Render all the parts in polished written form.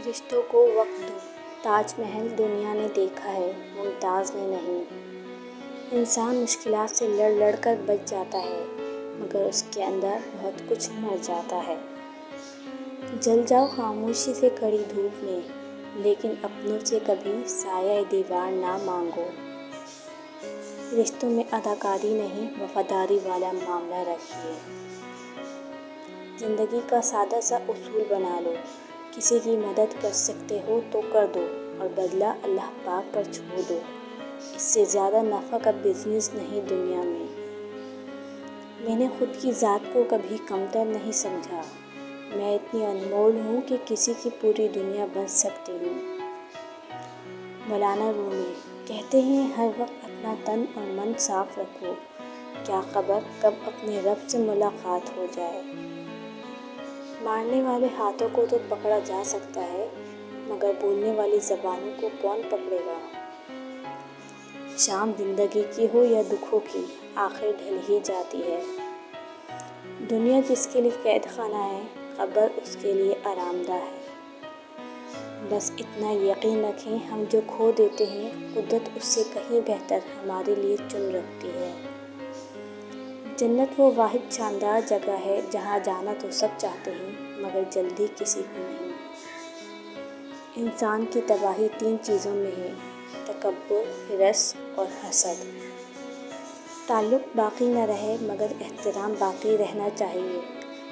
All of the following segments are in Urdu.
رشتوں کو وقت دو۔ تاج محل دنیا نے دیکھا ہے، ممتاز نے نہیں۔ انسان مشکلات سے لڑ لڑ کر بچ جاتا ہے، مگر اس کے اندر بہت کچھ مر جاتا ہے۔ جل جاؤ خاموشی سے کڑی دھوپ میں، لیکن اپنوں سے کبھی سایہ دیوار نہ مانگو۔ رشتوں میں اداکاری نہیں، وفاداری والا معاملہ رکھیے۔ زندگی کا سادہ سا اصول بنا لو، کسی کی مدد کر سکتے ہو تو کر دو اور بدلہ اللہ پاک پر چھوڑ دو۔ اس سے زیادہ نفع کا بزنس نہیں دنیا میں۔ میں نے خود کی ذات کو کبھی کمتر نہیں سمجھا۔ میں اتنی انمول ہوں کہ کسی کی پوری دنیا بن سکتی ہوں۔ مولانا رومی کہتے ہیں، ہر وقت اپنا تن اور من صاف رکھو، کیا خبر کب اپنے رب سے ملاقات ہو جائے۔ مارنے والے ہاتھوں کو تو پکڑا جا سکتا ہے، مگر بولنے والی زبانوں کو کون پکڑے گا۔ شام زندگی کی ہو یا دکھوں کی، آخر ڈھل ہی جاتی ہے۔ دنیا جس کے لیے قید خانہ ہے، قبر اس کے لیے آرام دہ ہے۔ بس اتنا یقین رکھیں، ہم جو کھو دیتے ہیں، قدرت اس سے کہیں بہتر ہمارے لیے چن رکھتی ہے۔ جنت وہ واحد شاندار جگہ ہے جہاں جانا تو سب چاہتے ہیں، مگر جلدی کسی کو نہیں۔ انسان کی تباہی 3 چیزوں میں ہے: تکبر، ہرس اور حسد۔ تعلق باقی نہ رہے، مگر احترام باقی رہنا چاہیے۔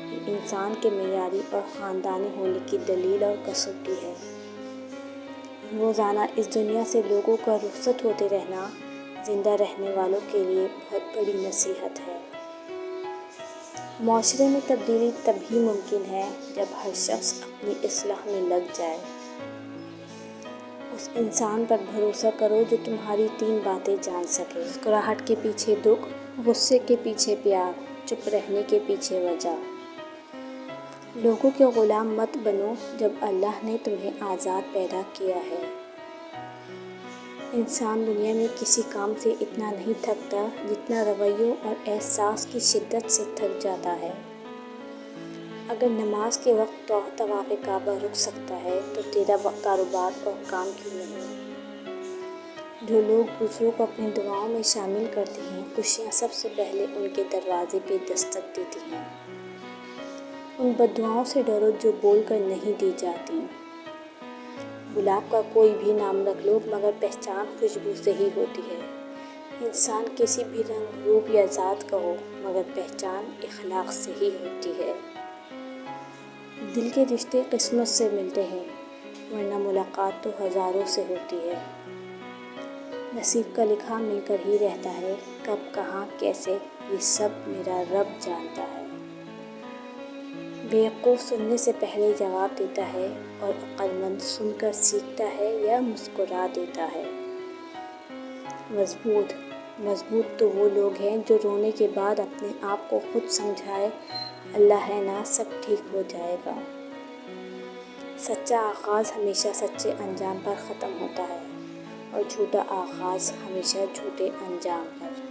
یہ انسان کے معیاری اور خاندانی ہونے کی دلیل اور کسوٹی ہے۔ روزانہ اس دنیا سے لوگوں کا رخصت ہوتے رہنا، زندہ رہنے والوں کے لیے بہت بڑی نصیحت ہے۔ معاشرے میں تبدیلی تبھی ممکن ہے جب ہر شخص اپنی اصلاح میں لگ جائے۔ اس انسان پر بھروسہ کرو جو تمہاری 3 باتیں جان سکے: مسکراہٹ کے پیچھے دکھ، غصے کے پیچھے پیار، چپ رہنے کے پیچھے وجہ۔ لوگوں کے غلام مت بنو جب اللہ نے تمہیں آزاد پیدا کیا ہے۔ انسان دنیا میں کسی کام سے اتنا نہیں تھکتا جتنا رویوں اور احساس کی شدت سے تھک جاتا ہے۔ اگر نماز کے وقت طواف کعبہ رک سکتا ہے تو تیرا کاروبار اور کام کیوں نہیں؟ جو لوگ دوسروں کو اپنی دعاؤں میں شامل کرتے ہیں، خوشیاں سب سے پہلے ان کے دروازے پہ دستک دیتی ہیں۔ ان بددعاؤں سے ڈرو جو بول کر نہیں دی جاتی۔ گلاب کا کوئی بھی نام رکھ لو، مگر پہچان خوشبو سے ہی ہوتی ہے۔ انسان کسی بھی رنگ، روپ یا ذات کا ہو، مگر پہچان اخلاق سے ہی ہوتی ہے۔ دل کے رشتے قسمت سے ملتے ہیں، ورنہ ملاقات تو ہزاروں سے ہوتی ہے۔ نصیب کا لکھا مل کر ہی رہتا ہے، کب کہاں کیسے یہ سب میرا رب جانتا ہے۔ بیوقوف سننے سے پہلے جواب دیتا ہے، اور عقل مند سن کر سیکھتا ہے یا مسکرا دیتا ہے۔ مضبوط تو وہ لوگ ہیں جو رونے کے بعد اپنے آپ کو خود سمجھائے، اللہ ہے نا، سب ٹھیک ہو جائے گا۔ سچا آغاز ہمیشہ سچے انجام پر ختم ہوتا ہے، اور جھوٹا آغاز ہمیشہ جھوٹے انجام پر۔